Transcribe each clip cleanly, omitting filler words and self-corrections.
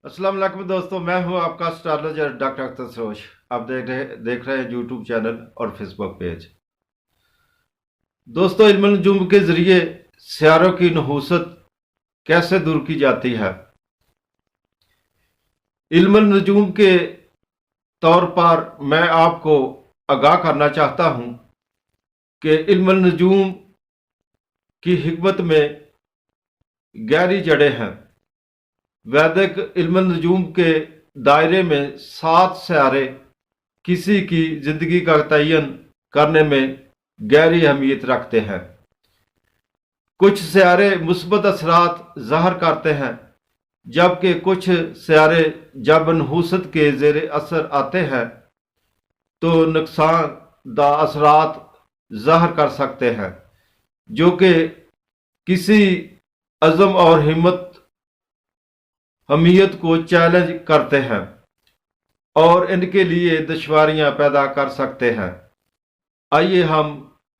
السلام علیکم دوستوں، میں ہوں آپ کا اسٹرالوجر ڈاکٹر اختر سروش۔ آپ دیکھ رہے ہیں یوٹیوب چینل اور فیس بک پیج۔ دوستوں، علم النجوم کے ذریعے سیاروں کی نحوست کیسے دور کی جاتی ہے؟ علم النجوم کے طور پر میں آپ کو آگاہ کرنا چاہتا ہوں کہ علم النجوم کی حکمت میں گہری جڑیں ہیں۔ ویدک علم النجوم کے دائرے میں 7 سیارے کسی کی زندگی کا تعین کرنے میں گہری اہمیت رکھتے ہیں۔ کچھ سیارے مثبت اثرات ظاہر کرتے ہیں، جبکہ کچھ سیارے جب نحوست کے زیر اثر آتے ہیں تو نقصان دہ اثرات ظاہر کر سکتے ہیں، جو کہ کسی عزم اور حمیت کو چیلنج کرتے ہیں اور ان کے لیے دشواریاں پیدا کر سکتے ہیں۔ آئیے ہم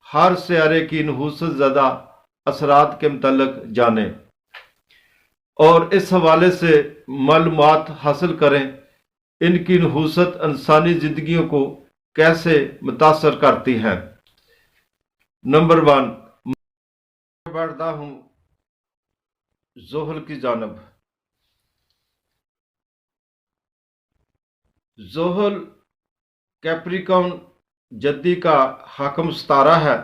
ہر سیارے کی نحوست زدہ اثرات کے متعلق جانیں اور اس حوالے سے معلومات حاصل کریں ان کی نحوست انسانی زندگیوں کو کیسے متاثر کرتی ہے۔ نمبر 1، میں بڑھتا ہوں زحل کی جانب۔ زحل کیپریکارن جدی کا حاکم ستارہ ہے۔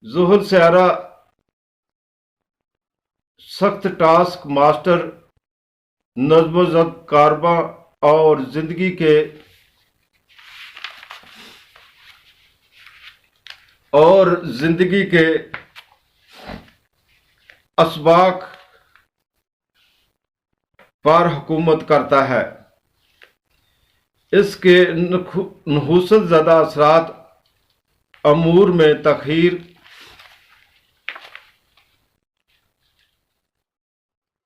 زحل سیارہ سخت ٹاسک ماسٹر، نظم و ضبط کارباں اور زندگی کے اسباق پر حکومت کرتا ہے۔ اس کے نحوست زدہ اثرات امور میں تاخیر،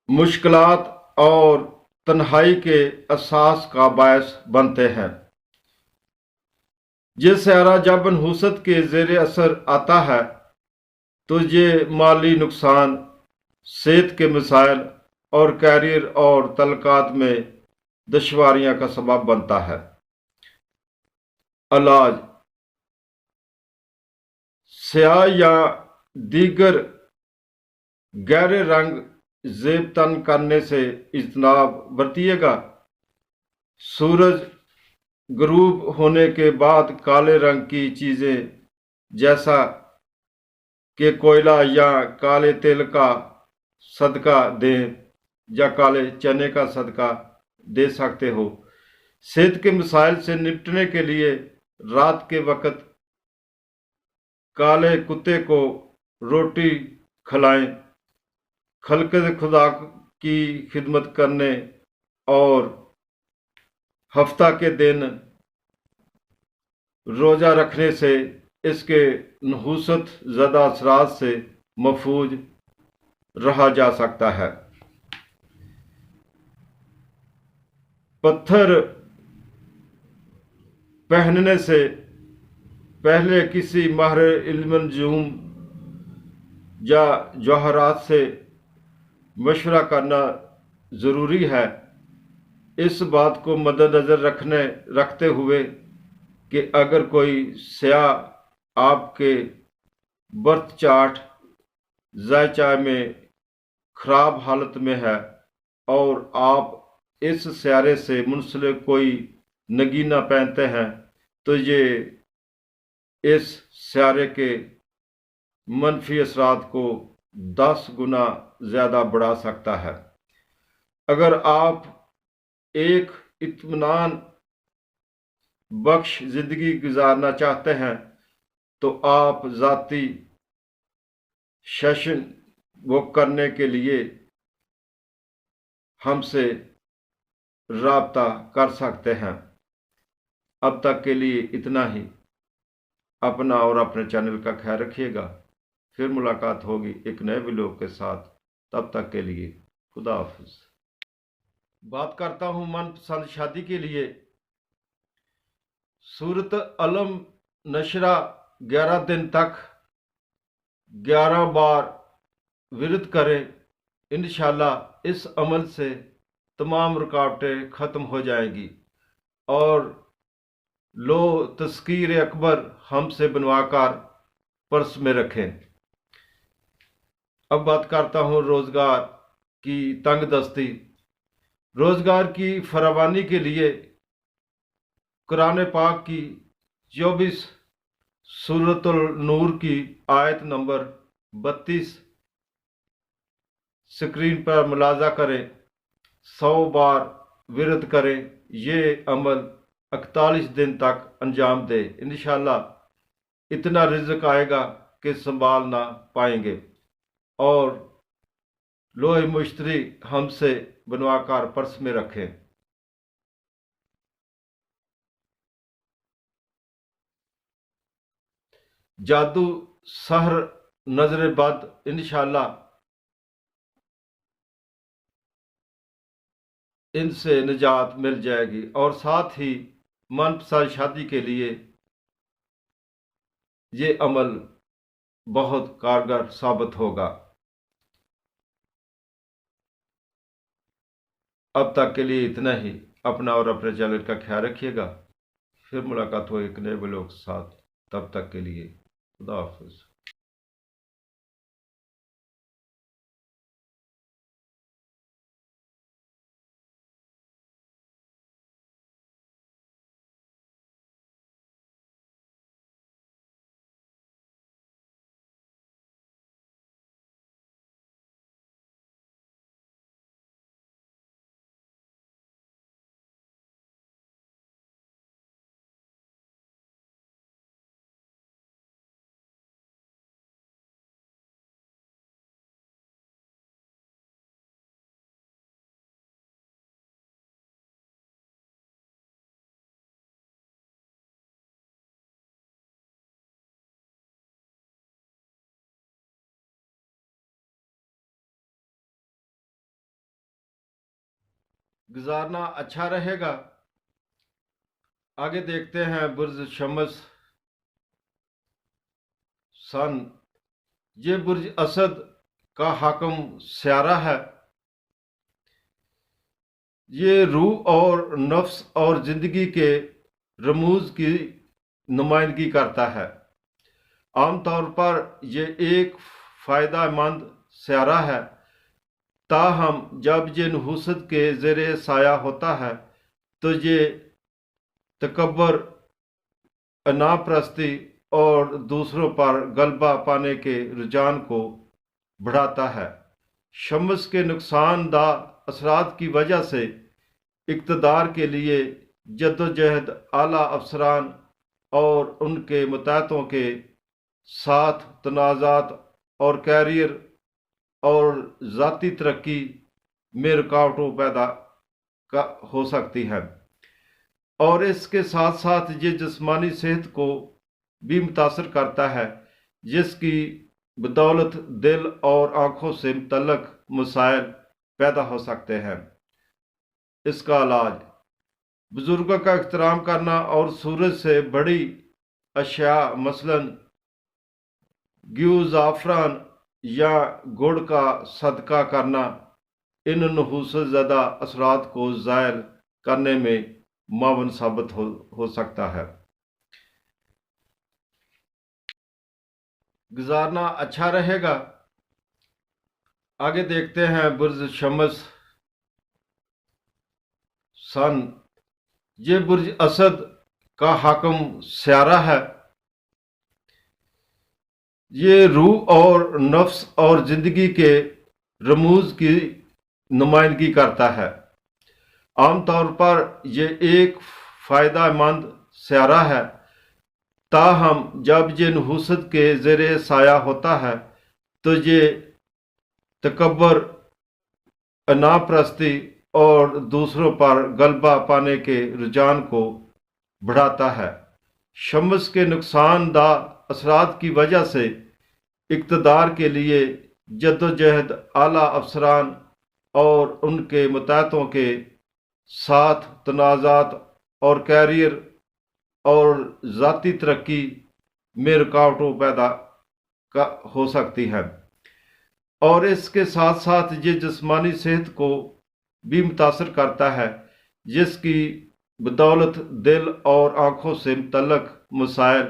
مشکلات اور تنہائی کے احساس کا باعث بنتے ہیں۔ یہ سیارہ جب نحوست کے زیر اثر آتا ہے تو یہ مالی نقصان، صحت کے مسائل اور کیریئر اور تعلقات میں دشواریاں کا سبب بنتا ہے۔ علاج: سیاہ یا دیگر گہرے رنگ زیب تن کرنے سے اجتناب برتیے گا۔ سورج غروب ہونے کے بعد کالے رنگ کی چیزیں جیسا کہ کوئلہ یا کالے تیل کا صدقہ دیں یا کالے چنے کا صدقہ دے سکتے ہو۔ صحت کے مسائل سے نپٹنے کے لیے رات کے وقت کالے کتے کو روٹی کھلائیں۔ خلق خدا کی خدمت کرنے اور ہفتہ کے دن روزہ رکھنے سے اس کے نحوست زدہ اثرات سے محفوظ رہا جا سکتا ہے۔ پتھر پہننے سے پہلے کسی ماہر علم النجوم یا جواہرات سے مشورہ کرنا ضروری ہے، اس بات کو مد نظر رکھتے ہوئے کہ اگر کوئی سیاہ آپ کے برتھ چارٹ ذائچہ میں خراب حالت میں ہے اور آپ اس سیارے سے منسلک کوئی نگینہ پہنتے ہیں تو یہ اس سیارے کے منفی اثرات کو 10 گنا زیادہ بڑھا سکتا ہے۔ اگر آپ ایک اطمینان بخش زندگی گزارنا چاہتے ہیں تو آپ ذاتی سیشن بک کرنے کے لیے ہم سے رابطہ کر سکتے ہیں۔ اب تک کے لیے اتنا ہی۔ اپنا اور اپنے چینل کا خیال رکھیے گا۔ پھر ملاقات ہوگی ایک نئے ویڈیو کے ساتھ، تب تک کے لیے خدا حافظ۔ بات کرتا ہوں من پسند شادی کے لیے۔ سورت علم نشرہ 11 دن تک 11 بار ورد کریں۔ انشاءاللہ اس عمل سے تمام رکاوٹیں ختم ہو جائیں گی، اور لو تذکیر اکبر ہم سے بنوا کر پرس میں رکھیں۔ اب بات کرتا ہوں روزگار کی تنگ دستی۔ روزگار کی فراوانی کے لیے قرآن پاک کی 24 سورۃ النور کی آیت نمبر 32 اسکرین پر ملاحظہ کریں، 100 بار ورد کریں، یہ عمل 41 دن تک انجام دے، انشاءاللہ اتنا رزق آئے گا کہ سنبھال نہ پائیں گے، اور لوح مشتری ہم سے بنوا کر پرس میں رکھیں۔ جادو، سحر، نظر بد، انشاءاللہ ان سے نجات مل جائے گی، اور ساتھ ہی من پسند شادی کے لیے یہ عمل بہت کارگر ثابت ہوگا۔ اب تک کے لیے اتنا ہی۔ اپنا اور اپنے چینل کا خیال رکھیے گا، پھر ملاقات ہو ایک نئے بلاگ کے ساتھ، تب تک کے لیے خدا حافظ۔ گزارنا اچھا رہے گا۔ آگے دیکھتے ہیں برج شمس سن۔ یہ برج اسد کا حاکم سیارہ ہے۔ یہ روح اور نفس اور زندگی کے رموز کی نمائندگی کرتا ہے۔ عام طور پر یہ ایک فائدہ مند سیارہ ہے، تاہم جب یہ نحوست کے زیر سایہ ہوتا ہے تو یہ تکبر، انا پرستی اور دوسروں پر غلبہ پانے کے رجحان کو بڑھاتا ہے۔ شمس کے نقصان دہ اثرات کی وجہ سے اقتدار کے لیے جدوجہد اعلیٰ افسران اور ان کے متحدوں کے ساتھ تنازعات اور کیریئر اور ذاتی ترقی میں رکاوٹوں پیدا ہو سکتی ہیں، اور اس کے ساتھ ساتھ یہ جسمانی صحت کو بھی متاثر کرتا ہے، جس کی بدولت دل اور آنکھوں سے متعلق مسائل پیدا ہو سکتے ہیں۔ اس کا علاج بزرگوں کا احترام کرنا اور سورج سے بڑی اشیاء مثلاً گیو، زعفران یا گڑ کا صدقہ کرنا ان نحوست زدہ اثرات کو زائل کرنے میں معاون ثابت ہو سکتا ہے۔ گزارنا اچھا رہے گا۔ آگے دیکھتے ہیں برج شمس سن۔ یہ برج اسد کا حاکم سیارہ ہے۔ یہ روح اور نفس اور زندگی کے رموز کی نمائندگی کرتا ہے۔ عام طور پر یہ ایک فائدہ مند سیارہ ہے، تاہم جب یہ نحوست کے زیر سایہ ہوتا ہے تو یہ تکبر، انا پرستی اور دوسروں پر غلبہ پانے کے رجحان کو بڑھاتا ہے۔ شمس کے نقصان دہ اثرات کی وجہ سے اقتدار کے لیے جدوجہد اعلیٰ افسران اور ان کے متحدوں کے ساتھ تنازعات اور کیریئر اور ذاتی ترقی میں رکاوٹوں پیدا ہو سکتی ہیں، اور اس کے ساتھ ساتھ یہ جسمانی صحت کو بھی متاثر کرتا ہے، جس کی بدولت دل اور آنکھوں سے متعلق مسائل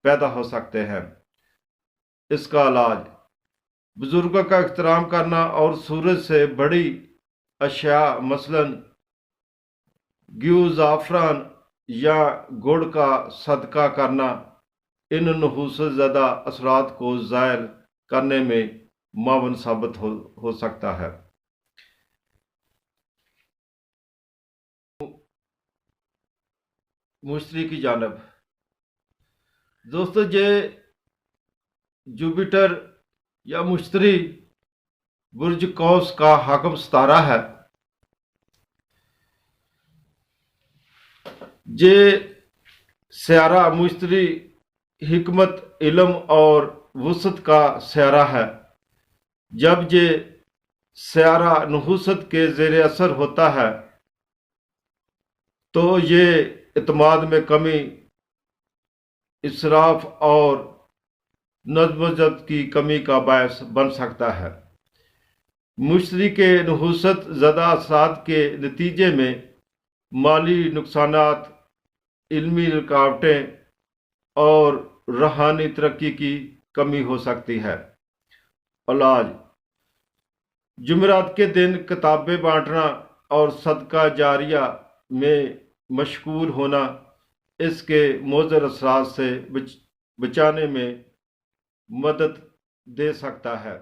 پیدا ہو سکتے ہیں۔ اس کا علاج: بزرگوں کا احترام کرنا اور سورج سے بڑی اشیاء مثلاً گیو، زعفران یا گڑ کا صدقہ کرنا ان نحوست زدہ اثرات کو زائل کرنے میں معاون ثابت ہو سکتا ہے۔ مشتری کی جانب دوستو، یہ جوپیٹر یا مشتری برج قوس کا حاکم ستارہ ہے۔ یہ سیارہ مشتری حکمت، علم اور وسعت کا سیارہ ہے۔ جب یہ سیارہ نحوست کے زیر اثر ہوتا ہے تو یہ اعتماد میں کمی، اسراف اور نظم و ضبط کی کمی کا باعث بن سکتا ہے۔ مشتری کے نحوست زدہ اثرات کے نتیجے میں مالی نقصانات، علمی رکاوٹیں اور روحانی ترقی کی کمی ہو سکتی ہے۔ علاج: جمعرات کے دن کتابیں بانٹنا اور صدقہ جاریہ میں مشغول ہونا اس کے مضر اثرات سے بچانے میں مدد دے سکتا ہے۔